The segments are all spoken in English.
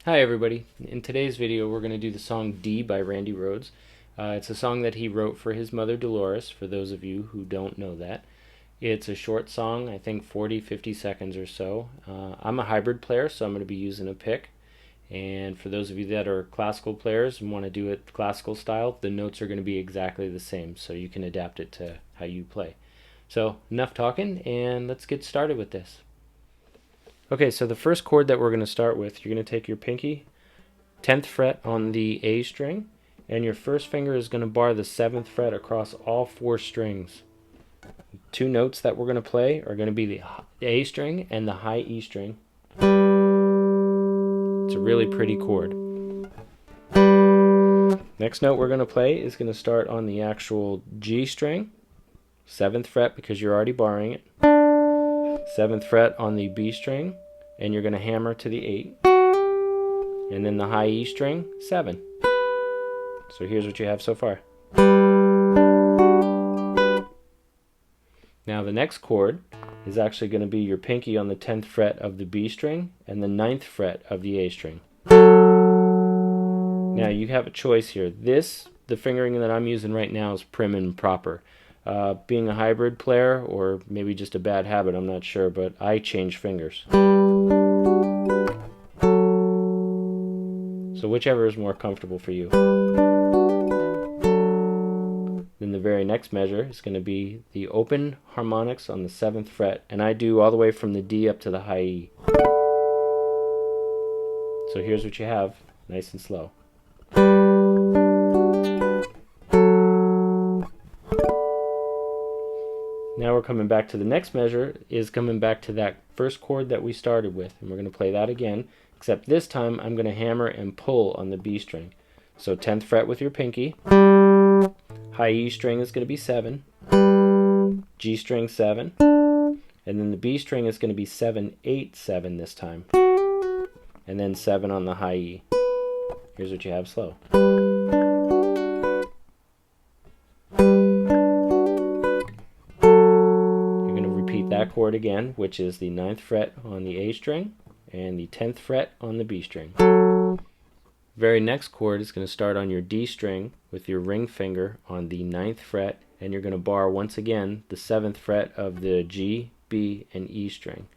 Hi everybody. In today's video we're going to do the song D by Randy Rhoads. It's a song that he wrote for his mother Dolores, for those of you who don't know that. It's a short song, I think 40-50 seconds or so. I'm a hybrid player, so I'm going to be using a pick. And for those of you that are classical players and want to do it classical style, the notes are going to be exactly the same, so you can adapt it to how you play. So enough talking, and let's get started with this. Okay, so the first chord that we're going to start with, you're going to take your pinky, 10th fret on the A string, and your first finger is going to bar the 7th fret across all 4 strings. Two notes that we're going to play are going to be the A string and the high E string. It's a really pretty chord. Next note we're going to play is going to start on the actual G string, 7th fret because you're already barring it. 7th fret on the B string, and you're going to hammer to the 8, and then the high E string, 7. So here's what you have so far. Now the next chord is actually going to be your pinky on the 10th fret of the B string and the 9th fret of the A string. Now you have a choice here. The fingering that I'm using right now is prim and proper. Being a hybrid player, or maybe just a bad habit, I'm not sure, but I change fingers. So whichever is more comfortable for you. Then the very next measure is going to be the open harmonics on the 7th fret, and I do all the way from the D up to the high E. So here's what you have, nice and slow. Now we're coming back to the next measure, is coming back to that first chord that we started with, and we're going to play that again, except this time I'm going to hammer and pull on the B string. So 10th fret with your pinky, high E string is going to be 7, G string 7, and then the B string is going to be 7, 8, 7 this time, and then 7 on the high E. Here's what you have slow. That chord again, which is the 9th fret on the A string and the 10th fret on the B string. Very next chord is going to start on your D string with your ring finger on the 9th fret, and you're going to bar once again the 7th fret of the G, B, and E string.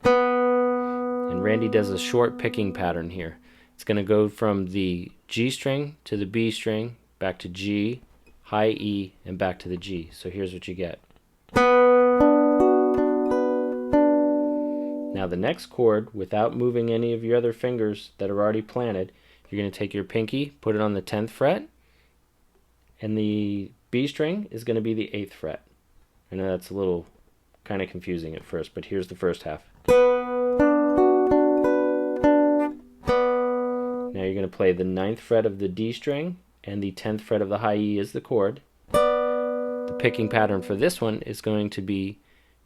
And Randy does a short picking pattern here. It's going to go from the G string to the B string, back to G, high E, and back to the G. So here's what you get. Now the next chord, without moving any of your other fingers that are already planted, you're going to take your pinky, put it on the 10th fret, and the B string is going to be the 8th fret. I know that's a little kind of confusing at first, but here's the first half. Now you're going to play the 9th fret of the D string, and the 10th fret of the high E is the chord. The picking pattern for this one is going to be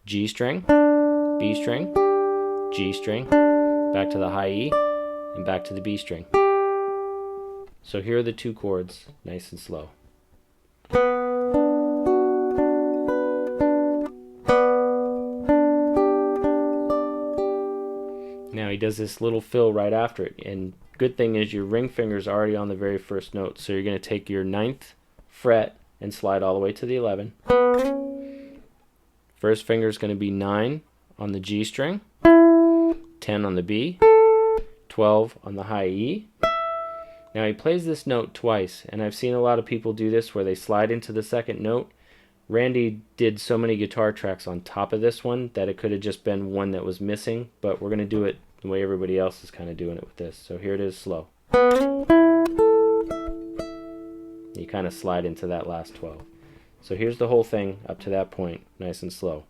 G string, B string, G string, back to the high E, and back to the B string. So here are the two chords, nice and slow. Now he does this little fill right after it, and good thing is your ring finger is already on the very first note, so you're going to take your 9th fret and slide all the way to the 11. First finger is going to be 9 on the G string, 10 on the B, 12 on the high E. Now he plays this note twice, and I've seen a lot of people do this where they slide into the second note. Randy did so many guitar tracks on top of this one that it could have just been one that was missing, but we're going to do it the way everybody else is kind of doing it with this. So here it is slow. You kind of slide into that last 12. So here's the whole thing up to that point, nice and slow.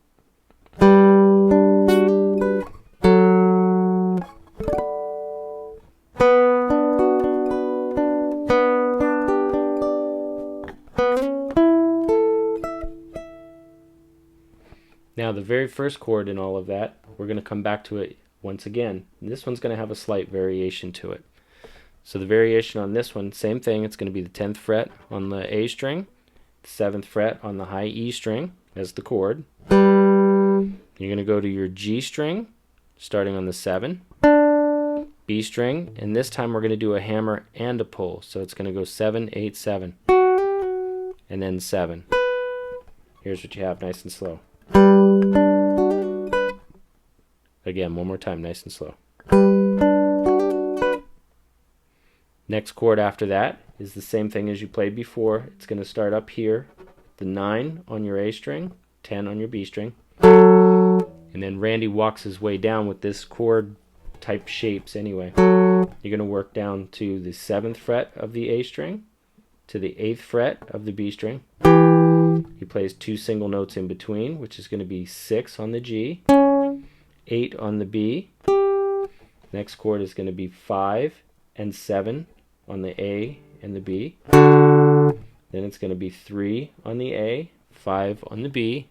Now the very first chord in all of that, we're going to come back to it once again. And this one's going to have a slight variation to it. So the variation on this one, same thing, it's going to be the 10th fret on the A string, the 7th fret on the high E string as the chord. You're going to go to your G string, starting on the 7, B string, and this time we're going to do a hammer and a pull. So it's going to go 7, 8, 7, and then 7. Here's what you have, nice and slow. Again, one more time, nice and slow. Next chord after that is the same thing as you played before. It's going to start up here, the 9 on your A string, 10 on your B string, and then Randy walks his way down with this chord type shapes anyway. You're going to work down to the 7th fret of the A string, to the 8th fret of the B string. He plays 2 single notes in between, which is going to be 6 on the G, 8 on the B. Next chord is going to be 5 and 7 on the A and the B. Then it's going to be 3 on the A, 5 on the B.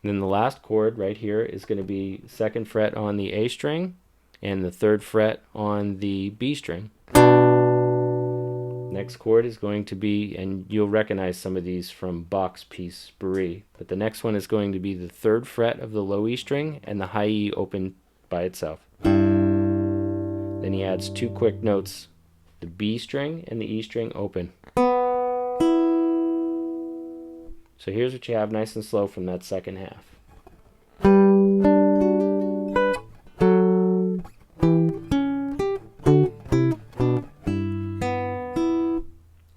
And then the last chord right here is going to be 2nd fret on the A string and the 3rd fret on the B string. Next chord is going to be, and you'll recognize some of these from Bach's piece, Brie, but the next one is going to be the 3rd fret of the low E string and the high E open by itself. Then he adds 2 quick notes, the B string and the E string open. So here's what you have nice and slow from that second half.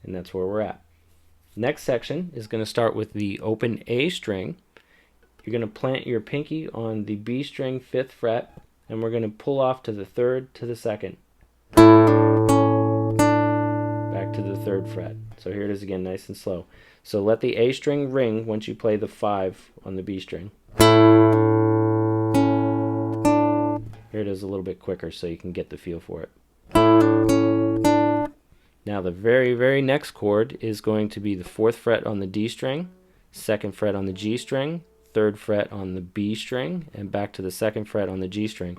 And that's where we're at. Next section is going to start with the open A string. You're going to plant your pinky on the B string 5th fret, and we're going to pull off to the 3rd to the 2nd. Back to the 3rd fret. So here it is again, nice and slow. So let the A string ring once you play the 5 on the B string. Here it is a little bit quicker so you can get the feel for it. Now the very next chord is going to be the 4th fret on the D string, 2nd fret on the G string, 3rd fret on the B string, and back to the 2nd fret on the G string.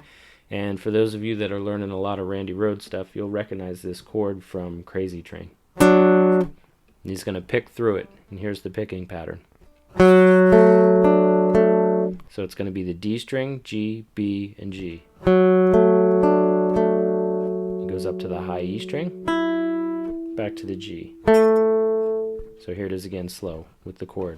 And for those of you that are learning a lot of Randy Rhoads stuff, you'll recognize this chord from Crazy Train. And he's going to pick through it, and here's the picking pattern. So it's going to be the D string, G, B, and G. It goes up to the high E string, back to the G. So here it is again, slow, with the chord.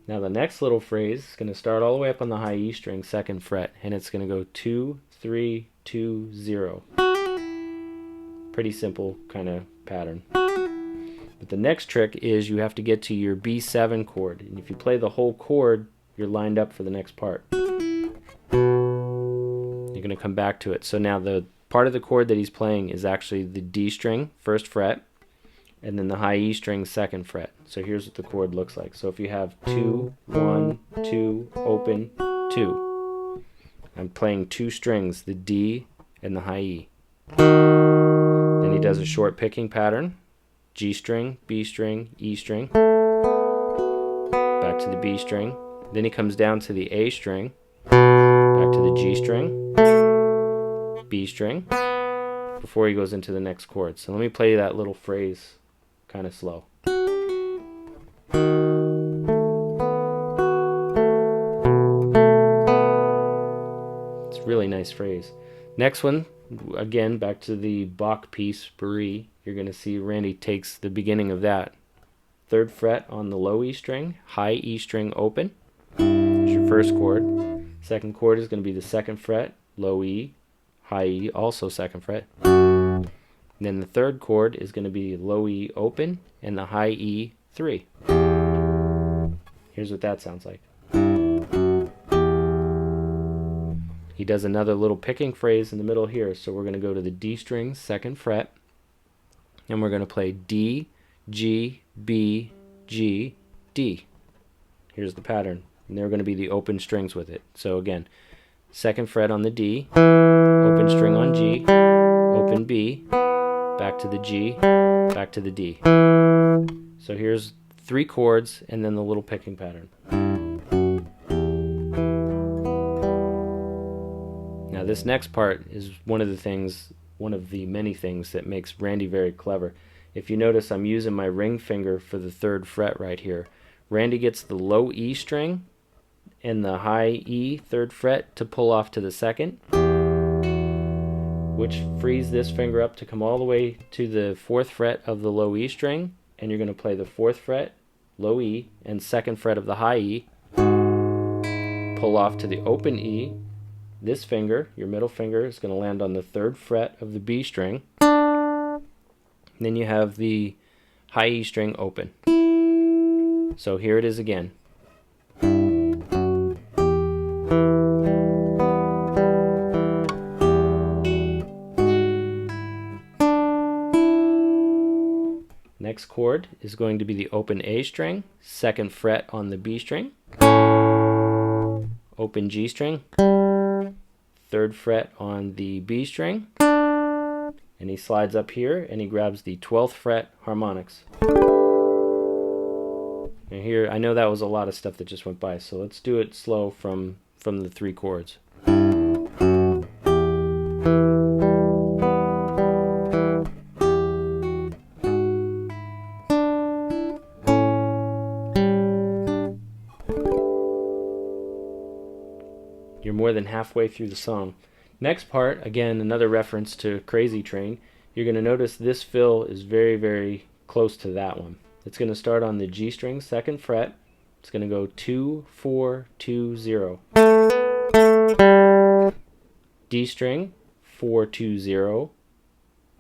Now the next little phrase is going to start all the way up on the high E string, 2nd fret, and it's going to go 2, 3, 2, 0. Pretty simple kind of pattern. But the next trick is you have to get to your B7 chord, and if you play the whole chord, you're lined up for the next part. You're going to come back to it. So now the part of the chord that he's playing is actually the D string, 1st fret, and then the high E string, 2nd fret. So here's what the chord looks like. So if you have 2, 1, 2, open, 2. I'm playing 2 strings, the D and the high E. Then he does a short picking pattern, G string, B string, E string, back to the B string. Then he comes down to the A string, back to the G string, B string, before he goes into the next chord. So let me play you that little phrase kind of slow. It's a really nice phrase. Next one, again, back to the Bach piece, Brie. You're going to see Randy takes the beginning of that. 3rd fret on the low E string, high E string open. There's your first chord. 2nd chord is going to be the 2nd fret, low E, high E, also 2nd fret. And then the 3rd chord is going to be low E open and the high E 3. Here's what that sounds like. He does another little picking phrase in the middle here, so we're going to go to the D string, 2nd fret, and we're going to play D, G, B, G, D. Here's the pattern, and they're going to be the open strings with it. So again, 2nd fret on the D, open string on G, open B, back to the G, back to the D. So here's 3 chords and then the little picking pattern. Now this next part is one of the many things that makes Randy very clever. If you notice, I'm using my ring finger for the 3rd fret right here. Randy gets the low E string and the high E 3rd fret to pull off to the 2nd, which frees this finger up to come all the way to the 4th fret of the low E string, and you're going to play the 4th fret, low E, and 2nd fret of the high E, pull off to the open E. This finger, your middle finger, is going to land on the 3rd fret of the B string. And then you have the high E string open. So here it is again. Next chord is going to be the open A string, 2nd fret on the B string, open G string, 3rd fret on the B string, and he slides up here and he grabs the 12th fret harmonics. And here, I know that was a lot of stuff that just went by, so let's do it slow from the 3 chords. You're more than halfway through the song. Next part, again, another reference to Crazy Train. You're going to notice this fill is very, very close to that one. It's going to start on the G string, 2nd fret. It's going to go 2, 4, 2, 0. D string, 4, 2, 0.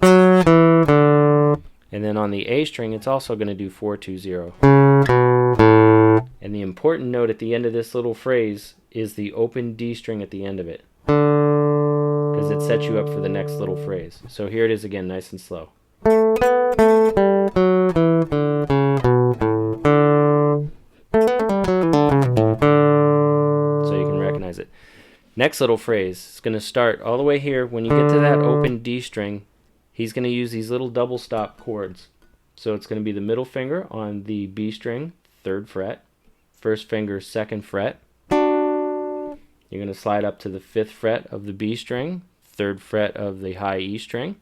And then on the A string, it's also going to do 4, 2, 0. And the important note at the end of this little phrase is the open D string at the end of it, because it sets you up for the next little phrase. So here it is again, nice and slow. So you can recognize it. Next little phrase is going to start all the way here. When you get to that open D string, he's going to use these little double stop chords. So it's going to be the middle finger on the B string, 3rd fret, 1st finger, 2nd fret. You're going to slide up to the 5th fret of the B string, 3rd fret of the high E string.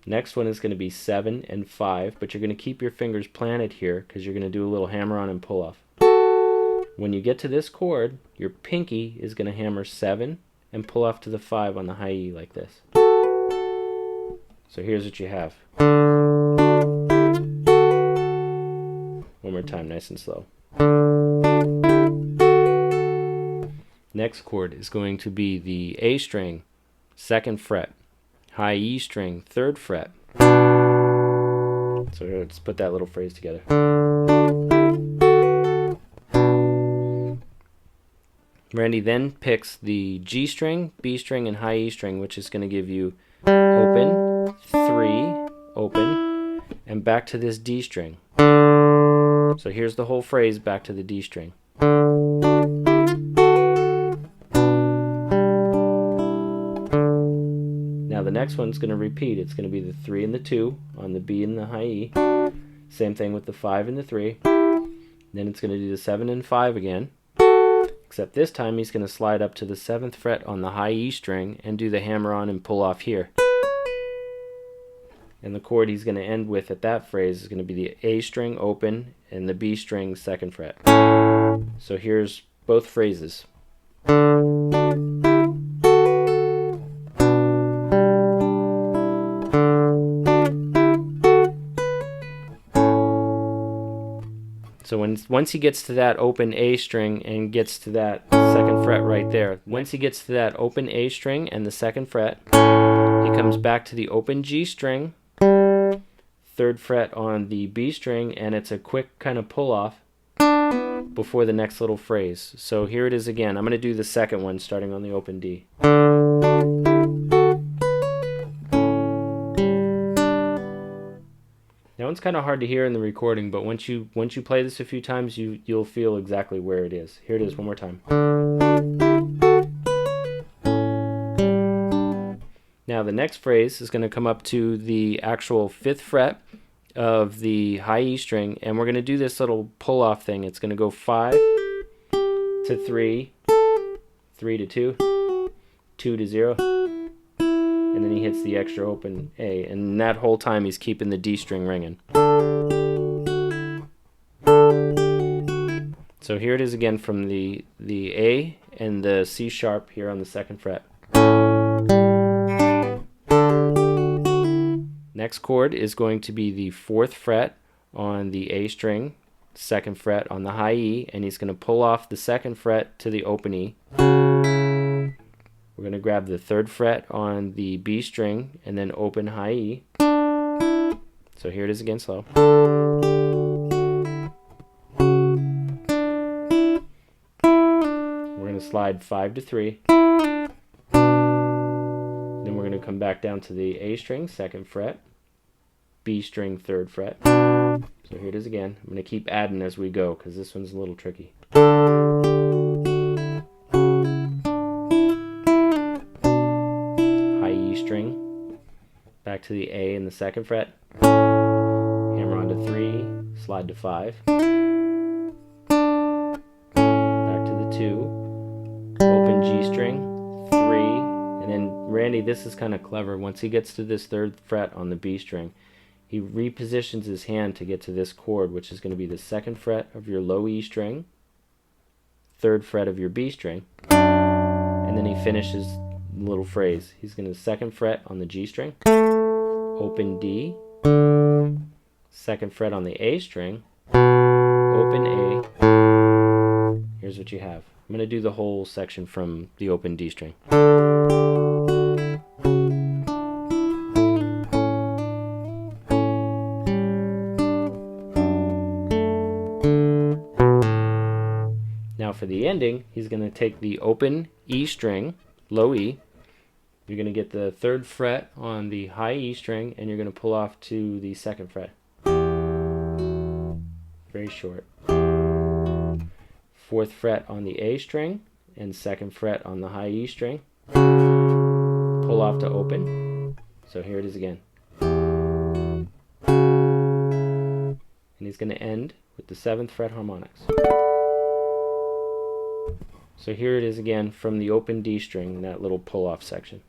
Next one is going to be 7 and 5, but you're going to keep your fingers planted here because you're going to do a little hammer on and pull off. When you get to this chord, your pinky is going to hammer 7 and pull off to the 5 on the high E like this. So here's what you have. One more time, nice and slow. Next chord is going to be the A string, 2nd fret, high E string, 3rd fret. So let's put that little phrase together. Randy then picks the G string, B string, and high E string, which is going to give you open, 3, open, and back to this D string. So here's the whole phrase back to the D string. Now the next one's going to repeat. It's going to be the 3 and the 2 on the B and the high E. Same thing with the 5 and the 3. Then it's going to do the 7 and 5 again. Except this time he's going to slide up to the 7th fret on the high E string and do the hammer on and pull off here. And the chord he's going to end with at that phrase is going to be the A string open and the B string 2nd fret. So here's both phrases. So once he gets to that open A string and gets to that 2nd fret right there, once he gets to that open A string and the 2nd fret, he comes back to the open G string, 3rd fret on the B string, and it's a quick kind of pull off before the next little phrase. So here it is again. I'm going to do the second one starting on the open D. That one's kind of hard to hear in the recording, but once you play this a few times, you'll feel exactly where it is. Here it is one more time. Now the next phrase is going to come up to the actual 5th fret of the high E string, and we're going to do this little pull-off thing. It's going to go 5 to 3, 3 to 2, 2 to 0, and then he hits the extra open A, and that whole time he's keeping the D string ringing. So here it is again from the A and the C sharp here on the 2nd fret. Next chord is going to be the 4th fret on the A string, 2nd fret on the high E, and he's going to pull off the 2nd fret to the open E. We're going to grab the 3rd fret on the B string and then open high E. So here it is again slow. We're going to slide 5 to 3. Then we're going to come back down to the A string, 2nd fret, B string, 3rd fret. So here it is again. I'm going to keep adding as we go because this one's a little tricky. High E string, back to the A and the 2nd fret, hammer onto 3, slide to 5, back to the 2, open G string, 3, and then Randy, this is kind of clever. Once he gets to this 3rd fret on the B string, he repositions his hand to get to this chord, which is going to be the 2nd fret of your low E string, 3rd fret of your B string, and then he finishes the little phrase. He's going to 2nd fret on the G string, open D, 2nd fret on the A string, open A. Here's what you have. I'm going to do the whole section from the open D string. Now for the ending, he's going to take the open E string, low E. You're going to get the 3rd fret on the high E string, and you're going to pull off to the 2nd fret. Very short. 4th fret on the A string, and 2nd fret on the high E string. Pull off to open. So here it is again. And he's going to end with the 7th fret harmonics. So here it is again from the open D string in that little pull-off section.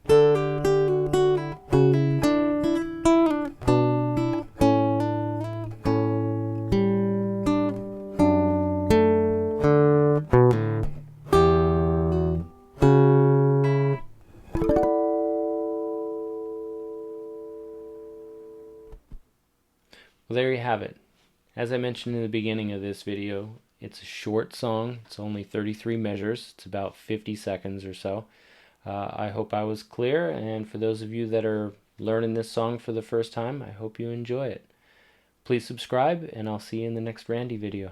Well, there you have it. As I mentioned in the beginning of this video, it's a short song. It's only 33 measures. It's about 50 seconds or so. I hope I was clear, and for those of you that are learning this song for the first time, I hope you enjoy it. Please subscribe, and I'll see you in the next Randy video.